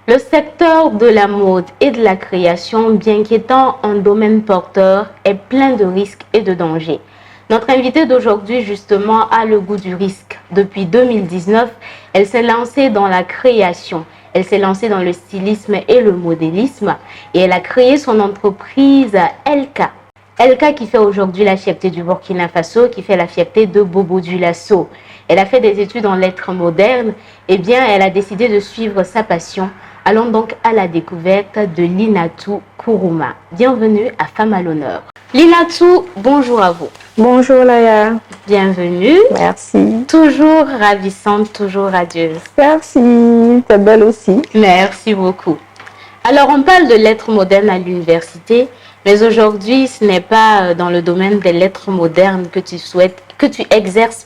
Le secteur de la mode et de la création, bien qu'étant un domaine porteur, est plein de risques et de dangers. Notre invitée d'aujourd'hui, justement, a le goût du risque. Depuis 2019, elle s'est lancée dans la création. Elle s'est lancée dans le stylisme et le modélisme et elle a créé son entreprise Elka. Elka qui fait aujourd'hui la fierté du Burkina Faso, qui fait la fierté de Bobo Dioulasso. Elle a fait des études en lettres modernes. Eh bien, elle a décidé de suivre sa passion. Allons donc à la découverte de Linatou Kourouma. Bienvenue à Femme à l'honneur. Linatou, bonjour à vous. Bonjour Laya. Bienvenue. Merci. Toujours ravissante, toujours radieuse. Merci, t'es belle aussi. Merci beaucoup. Alors, on parle de lettres modernes à l'université, mais aujourd'hui, ce n'est pas dans le domaine des lettres modernes que tu exerces.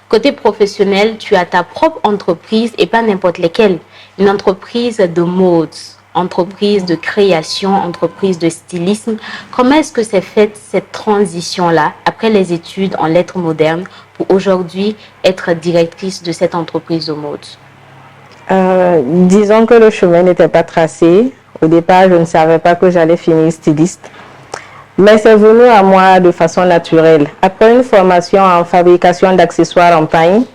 Côté professionnel, tu as ta propre entreprise et pas n'importe laquelle. Une entreprise de mode, entreprise de création, entreprise de stylisme. Comment est-ce que s'est faite cette transition-là après les études en lettres modernes pour aujourd'hui être directrice de cette entreprise de mode? Disons que le chemin n'était pas tracé. Au départ, je ne savais pas que j'allais finir styliste. Mais c'est venu à moi de façon naturelle. Après une formation en fabrication d'accessoires en paille,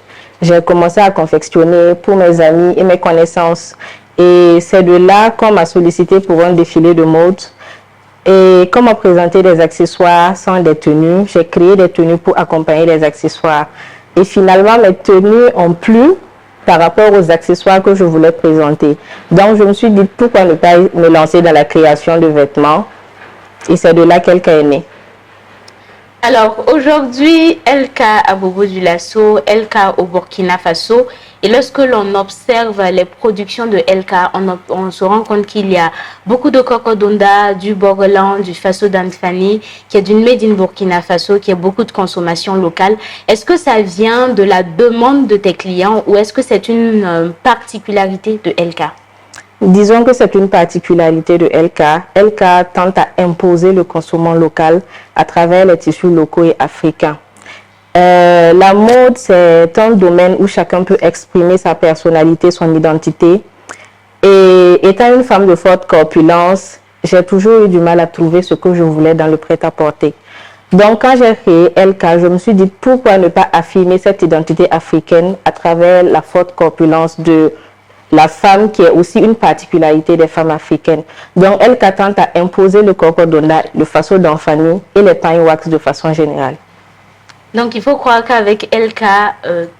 j'ai commencé à confectionner pour mes amis et mes connaissances. Et c'est de là qu'on m'a sollicité pour un défilé de mode. Et comme on présentait des accessoires sans des tenues, j'ai créé des tenues pour accompagner les accessoires. Et finalement, mes tenues ont plu par rapport aux accessoires que je voulais présenter. Donc, je me suis dit, pourquoi ne pas me lancer dans la création de vêtements? Et c'est de là qu'Elka est née. Alors, aujourd'hui, Elka à Bobo Dioulasso, Elka au Burkina Faso. Et lorsque l'on observe les productions de Elka, on se rend compte qu'il y a beaucoup de cocodonda, du Borland, du Faso d'Anfani, qui est d'une made in Burkina Faso, qui a beaucoup de consommation locale. Est-ce que ça vient de la demande de tes clients ou est-ce que c'est une particularité de Elka? Disons que c'est une particularité de Elka. Elka tente à imposer le consommation local à travers les tissus locaux et africains. La mode, c'est un domaine où chacun peut exprimer sa personnalité, son identité. Et étant une femme de forte corpulence, j'ai toujours eu du mal à trouver ce que je voulais dans le prêt-à-porter. Donc, quand j'ai créé Elka, je me suis dit pourquoi ne pas affirmer cette identité africaine à travers la forte corpulence de la femme qui est aussi une particularité des femmes africaines. Donc, Elka tente à imposer le cocodonda, le Faso d'Anfani et les pain wax de façon générale. Donc, il faut croire qu'avec Elka,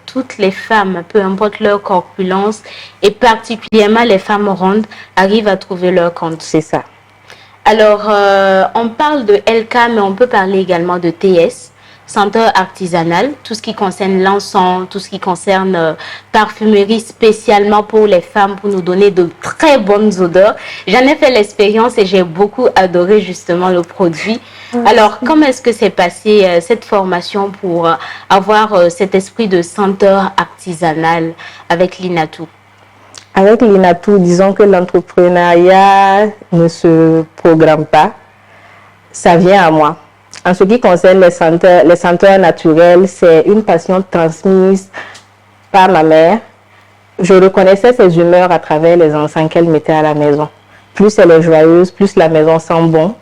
toutes les femmes, peu importe leur corpulence, et particulièrement les femmes rondes, arrivent à trouver leur compte. C'est ça. Alors, on parle de Elka, mais on peut parler également de TS, senteur artisanale, tout ce qui concerne l'encens, tout ce qui concerne parfumerie spécialement pour les femmes, pour nous donner de très bonnes odeurs. J'en ai fait l'expérience et j'ai beaucoup adoré justement le produit. Alors, comment est-ce que s'est passée cette formation pour avoir cet esprit de senteur artisanale avec Linatou? Avec Linatou, disons que l'entrepreneuriat ne se programme pas, ça vient à moi. En ce qui concerne les senteurs naturelles, c'est une passion transmise par ma mère. Je reconnaissais ses humeurs à travers les encens qu'elle mettait à la maison. Plus elle est joyeuse, plus la maison sent bon.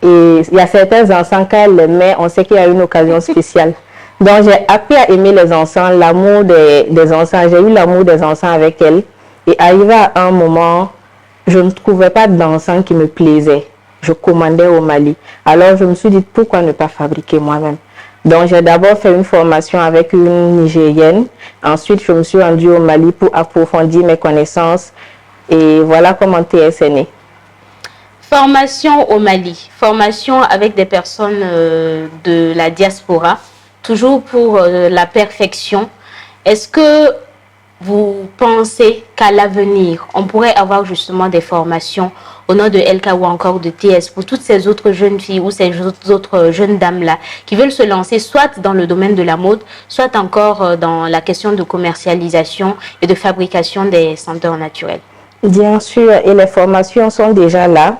Et il y a certains encens, quand elle les met, on sait qu'il y a une occasion spéciale. Donc j'ai appris à aimer les encens, l'amour des encens. J'ai eu l'amour des encens avec elle. Et arrivé à un moment, je ne trouvais pas d'encens qui me plaisait. Je commandais au Mali. Alors, je me suis dit, pourquoi ne pas fabriquer moi-même? Donc, j'ai d'abord fait une formation avec une Nigérienne. Ensuite, je me suis rendue au Mali pour approfondir mes connaissances. Et voilà comment TS est né. Formation au Mali, formation avec des personnes de la diaspora, toujours pour la perfection. Est-ce que vous pensez qu'à l'avenir, on pourrait avoir justement des formations au nom de Elka ou encore de TS pour toutes ces autres jeunes filles ou ces autres jeunes dames-là qui veulent se lancer soit dans le domaine de la mode, soit encore dans la question de commercialisation et de fabrication des senteurs naturelles? Bien sûr, et les formations sont déjà là.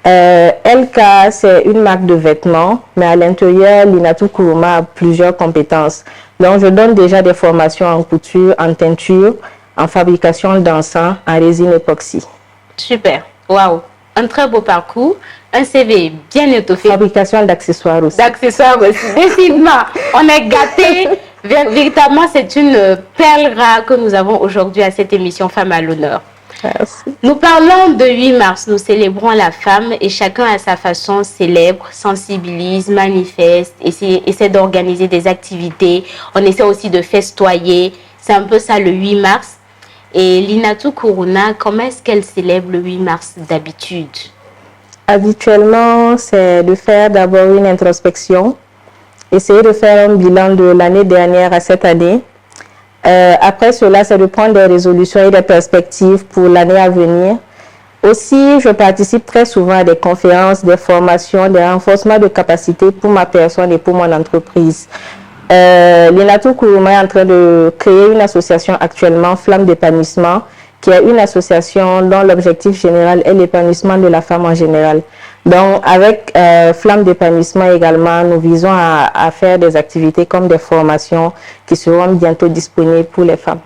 Elka, c'est une marque de vêtements, mais à l'intérieur, Linatou Kourouma a plusieurs compétences. Donc, je donne déjà des formations en couture, en teinture, en fabrication d'encens en résine époxy. Super, waouh, un très beau parcours, un CV bien étoffé. Fabrication d'accessoires aussi. D'accessoires aussi, décidément, on est gâtés. Véritablement, c'est une perle rare que nous avons aujourd'hui à cette émission Femmes à l'honneur. Merci. Nous parlons de 8 mars, nous célébrons la femme et chacun à sa façon célèbre, sensibilise, manifeste, essaie d'organiser des activités. On essaie aussi de festoyer. C'est un peu ça le 8 mars. Et Linatou Kourouna, comment est-ce qu'elle célèbre le 8 mars d'habitude? Habituellement, c'est de faire d'abord une introspection, essayer de faire un bilan de l'année dernière à cette année. Après cela, c'est de prendre des résolutions et des perspectives pour l'année à venir. Aussi, je participe très souvent à des conférences, des formations, des renforcements de capacités pour ma personne et pour mon entreprise. Linatou Kourouna est en train de créer une association actuellement, Flamme d'épanouissement, qui est une association dont l'objectif général est l'épanouissement de la femme en général. Donc, avec Flamme d'épanouissement également, nous visons à faire des activités comme des formations qui seront bientôt disponibles pour les femmes.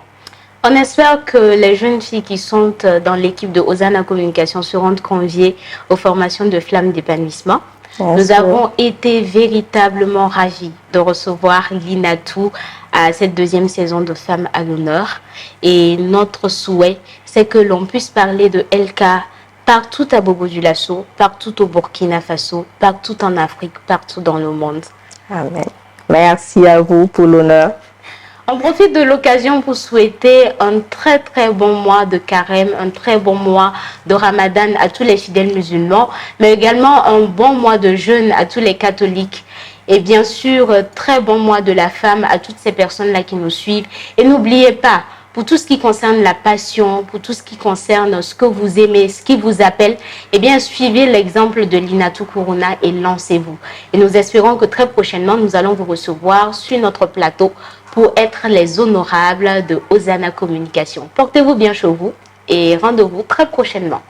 On espère que les jeunes filles qui sont dans l'équipe de Hosanna Communication seront conviées aux formations de Flamme d'épanouissement. Nous avons été véritablement ravis de recevoir Linatou à cette deuxième saison de Femmes à l'honneur. Et notre souhait, c'est que l'on puisse parler de LK partout à Bobo-Dioulasso, partout au Burkina Faso, partout en Afrique, partout dans le monde. Amen. Merci à vous pour l'honneur. On profite de l'occasion pour souhaiter un très bon mois de carême, un très bon mois de Ramadan à tous les fidèles musulmans, mais également un bon mois de jeûne à tous les catholiques. Et bien sûr, très bon mois de la femme à toutes ces personnes-là qui nous suivent. Et n'oubliez pas, pour tout ce qui concerne la passion, pour tout ce qui concerne ce que vous aimez, ce qui vous appelle, eh bien, suivez l'exemple de Linatou Kourouna et lancez-vous. Et nous espérons que très prochainement, nous allons vous recevoir sur notre plateau pour être les honorables de Hosanna Communication. Portez-vous bien chez vous et rendez-vous très prochainement.